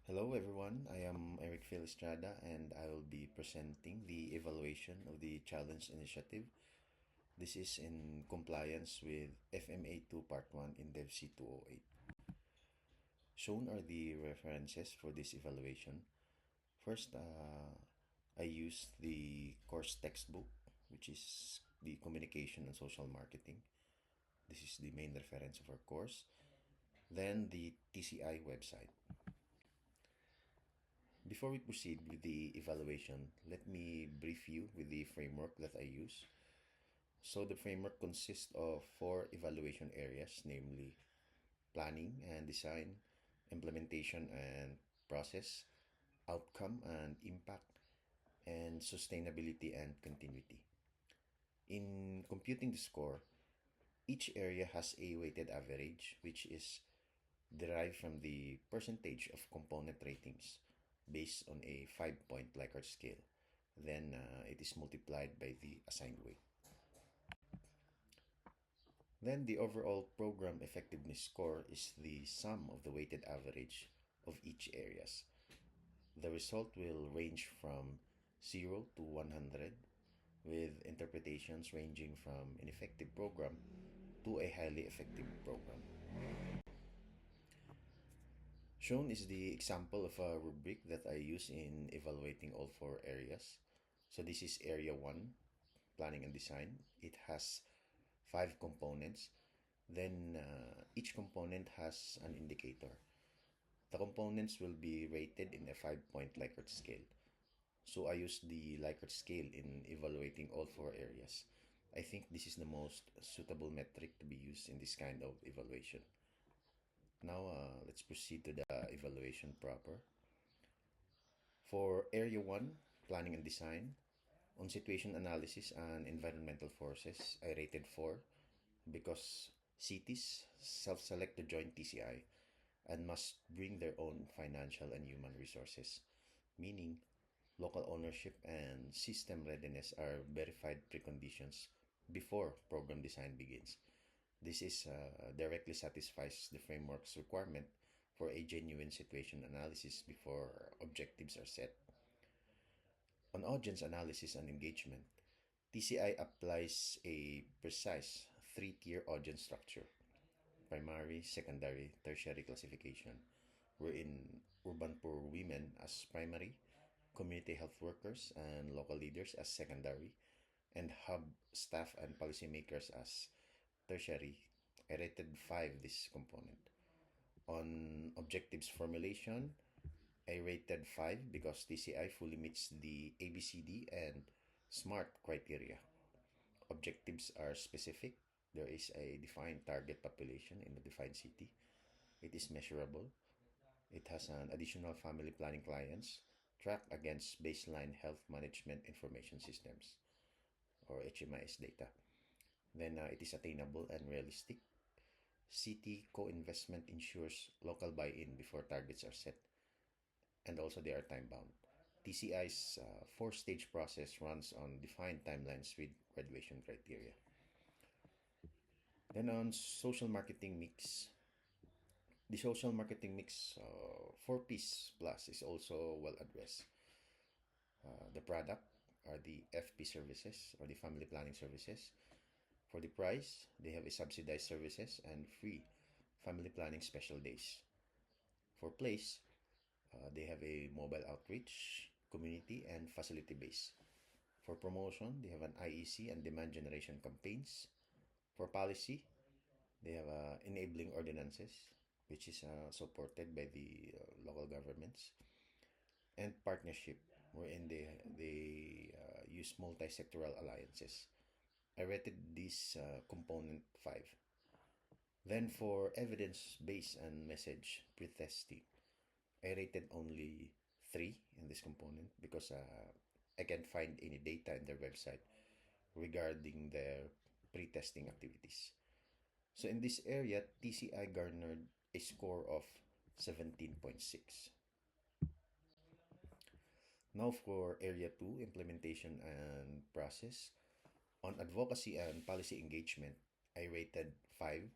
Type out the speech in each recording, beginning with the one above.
Hello everyone, I am Eric Phil Estrada and I will be presenting the evaluation of the challenge initiative. This is in compliance with FMA2 Part 1 in Dev C 208. Shown are the references for this evaluation. First, I used the course textbook, which is the Communication and Social Marketing. This is the main reference of our course. Then the TCI website. Before we proceed with the evaluation, let me brief you with the framework that I use. So the framework consists of 4 evaluation areas, namely planning and design, implementation and process, outcome and impact, and sustainability and continuity. In computing the score, each area has a weighted average, which is derived from the percentage of component ratings based on a 5-point Likert scale. Then it is multiplied by the assigned weight. Then the overall program effectiveness score is the sum of the weighted average of each areas. The result will range from 0 to 100, with interpretations ranging from ineffective program to a highly effective program. Shown is the example of a rubric that I use in evaluating all 4 areas. So this is area 1, planning and design. It has 5 components. Then each component has an indicator. The components will be rated in a 5-point Likert scale. So I use the Likert scale in evaluating all 4 areas. I think this is the most suitable metric to be used in this kind of evaluation. Now let's proceed to the evaluation proper. For area 1, planning and design, on situation analysis and environmental forces, I rated 4 because cities self-select to join TCI and must bring their own financial and human resources, meaning local ownership and system readiness are verified preconditions before program design begins. This is directly satisfies the framework's requirement for a genuine situation analysis before objectives are set. On audience analysis and engagement, TCI applies a precise 3-tier audience structure: primary, secondary, tertiary classification, wherein urban poor women as primary, community health workers and local leaders as secondary, and hub staff and policymakers as tertiary. I rated 5 this component. On objectives formulation, I rated 5 because TCI fully meets the ABCD and SMART criteria. Objectives are specific. There is a defined target population in the defined city. It is measurable. It has an additional family planning clients tracked against baseline health management information systems or HMIS data. Then it is attainable and realistic. City co-investment ensures local buy-in before targets are set, and also they are time-bound. TCI's 4-stage process runs on defined timelines with graduation criteria. Then on social marketing mix, the social marketing mix 4Ps plus is also well addressed. The product are the FP services or the family planning services. For the price, they have a subsidized services and free family planning special days. For place, they have a mobile outreach, community, and facility base. For promotion, they have an IEC and demand generation campaigns. For policy, they have enabling ordinances, which is supported by the local governments, and partnership, wherein they use multi-sectoral alliances. I rated this component 5. Then for evidence-based and message pre-testing, I rated only 3 in this component because I can't find any data in their website regarding their pre-testing activities. So in this area, TCI garnered a score of 17.6. Now for area 2, implementation and process. On advocacy and policy engagement, I rated 5.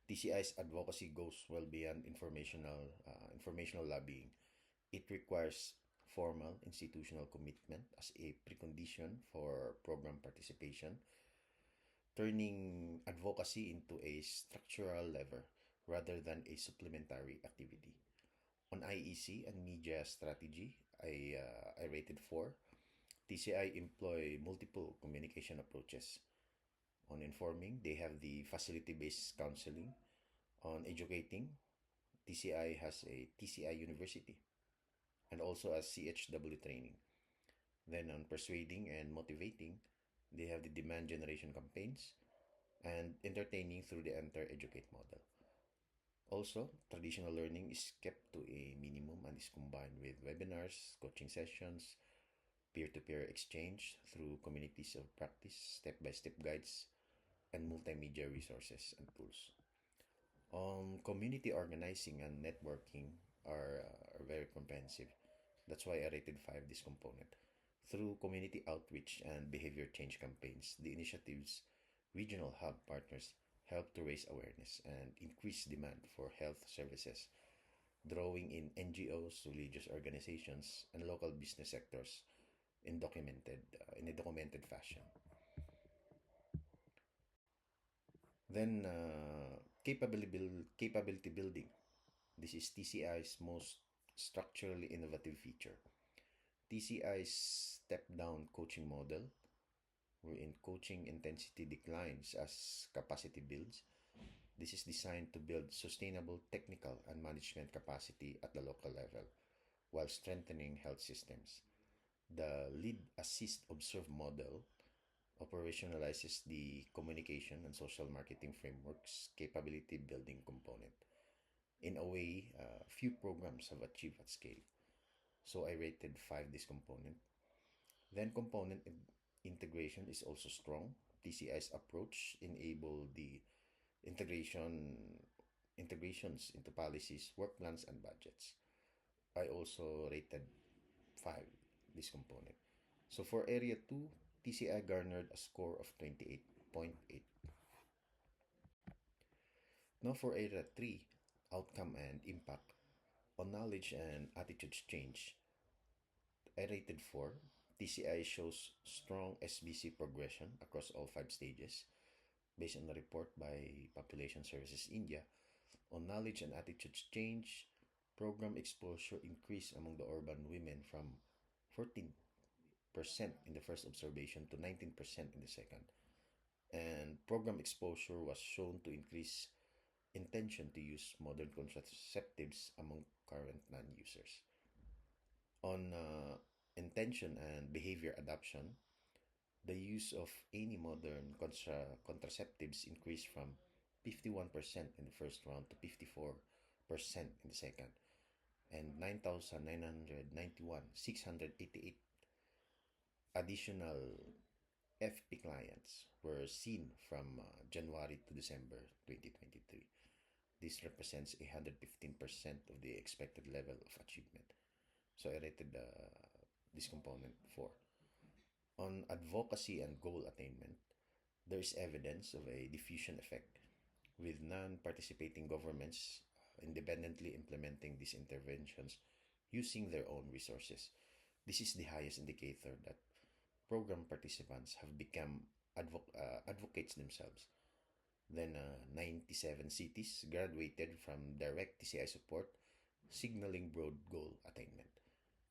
TCI's advocacy goes well beyond informational lobbying. It requires formal institutional commitment as a precondition for program participation, turning advocacy into a structural lever rather than a supplementary activity. On IEC and media strategy, I rated 4. TCI employ multiple communication approaches. On informing, they have the facility-based counseling. On educating, TCI has a TCI University and also a CHW training. Then on persuading and motivating, they have the demand generation campaigns and entertaining through the Enter Educate model. Also, traditional learning is kept to a minimum and is combined with webinars, coaching sessions, peer-to-peer exchange through communities of practice, step-by-step guides, and multimedia resources and tools. Community organizing and networking are very comprehensive. That's why I rated 5 this component. Through community outreach and behavior change campaigns, the initiative's regional hub partners help to raise awareness and increase demand for health services, drawing in NGOs, religious organizations, and local business sectors in a documented fashion. Then capability building. This is TCI's most structurally innovative feature. TCI's step-down coaching model, wherein coaching intensity declines as capacity builds. This is designed to build sustainable technical and management capacity at the local level while strengthening health systems. The lead assist observe model operationalizes the communication and social marketing frameworks capability building component. In a way, few programs have achieved at scale. So I rated 5 this component. Then integration is also strong. TCI's approach enable the integration integrations into policies, work plans, and budgets. I also rated 5 this component. So for area 2, TCI garnered a score of 28.8. Now for area 3, outcome and impact on knowledge and attitudes change. I rated 4. TCI shows strong SBC progression across all 5 stages based on a report by Population Services India. On knowledge and attitudes change, program exposure increased among the urban women from 14% in the first observation to 19% in the second. And program exposure was shown to increase intention to use modern contraceptives among current non-users. On intention and behavior adoption, the use of any modern contraceptives increased from 51% in the first round to 54% in the second, and 9,991, 688 additional FP clients were seen from January to December 2023. This represents 115% of the expected level of achievement. So I rated this component 4. On advocacy and goal attainment, there is evidence of a diffusion effect, with non-participating governments independently implementing these interventions using their own resources. This is the highest indicator that program participants have become advocates themselves. Then 97 cities graduated from direct TCI support, signaling broad goal attainment.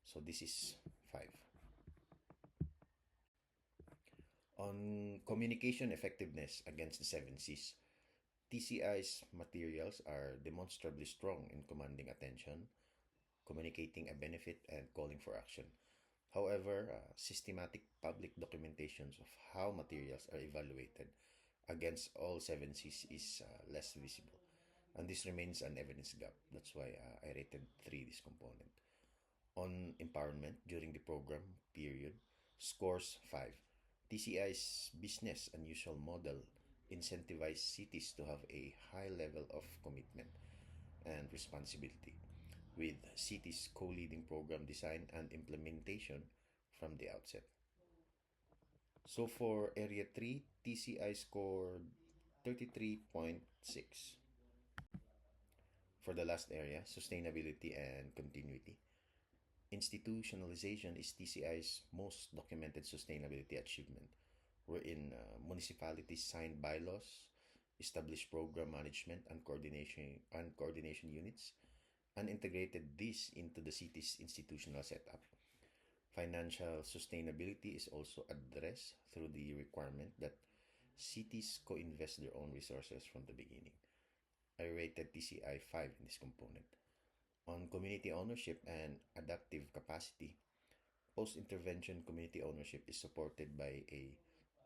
So this is 5. On communication effectiveness against the 7 Cs, TCI's materials are demonstrably strong in commanding attention, communicating a benefit, and calling for action. However, systematic public documentations of how materials are evaluated against all 7 Cs is less visible. And this remains an evidence gap. That's why I rated 3 this component. On empowerment during the program period, scores 5. TCI's business unusual model incentivized cities to have a high level of commitment and responsibility, with cities co-leading program design and implementation from the outset. So for Area 3, TCI scored 33.6. For the last area, sustainability and continuity, Institutionalization is TCI's most documented sustainability achievement, wherein municipalities sign bylaws, establish program management and coordination units, and integrated this into the city's institutional setup. Financial sustainability is also addressed through the requirement that cities co-invest their own resources from the beginning. I rated TCI 5 in this component. On community ownership and adaptive capacity, post-intervention community ownership is supported by a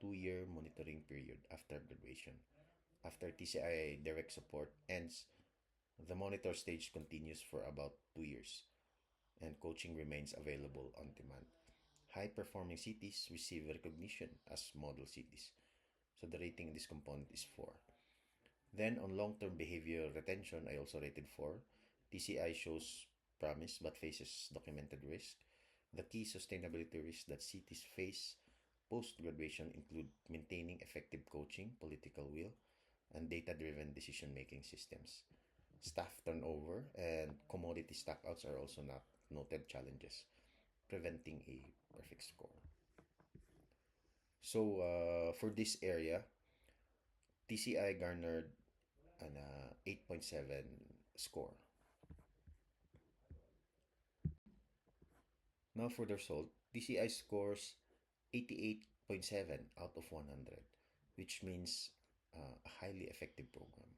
2-year monitoring period after graduation. After TCI direct support ends, the monitor stage continues for about 2 years, and coaching remains available on demand. High performing cities receive recognition as model cities. So the rating in this component is 4. Then on long term behavior retention, I also rated 4. TCI shows promise but faces documented risk. The key sustainability risks that cities face post graduation include maintaining effective coaching, political will, and data driven decision making systems. Staff turnover and commodity stockouts are also not noted challenges, preventing a perfect score. So, for this area, TCI garnered an 8.7 score. Now, for the result, TCI scores 88.7 out of 100, which means a highly effective program.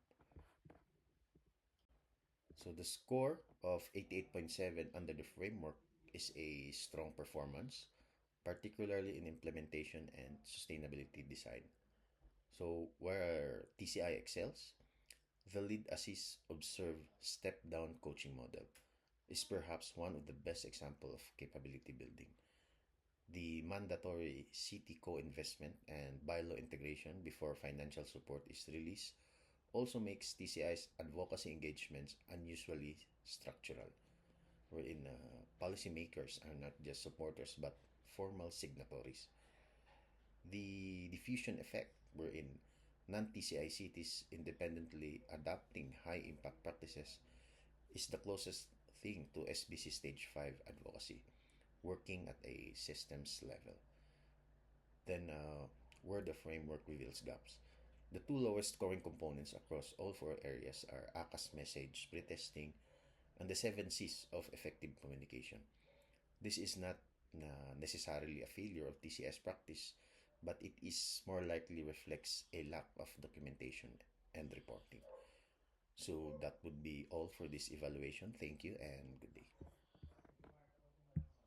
So, the score of 88.7 under the framework is a strong performance, particularly in implementation and sustainability design. So, where TCI excels, the lead assist observe step down coaching model is perhaps one of the best example of capability building. The mandatory city co-investment and bylaw integration before financial support is released also makes TCI's advocacy engagements unusually structural, wherein policymakers are not just supporters but formal signatories. The diffusion effect, wherein non TCI cities independently adopting high impact practices, is the closest thing to SBC Stage 5 advocacy, working at a systems level. Then, where the framework reveals gaps. The two lowest scoring components across all 4 areas are ACA's message pretesting and the 7 C's of effective communication. This is not necessarily a failure of TCS practice, but it is more likely reflects a lack of documentation and reporting. So that would be all for this evaluation. Thank you and good day.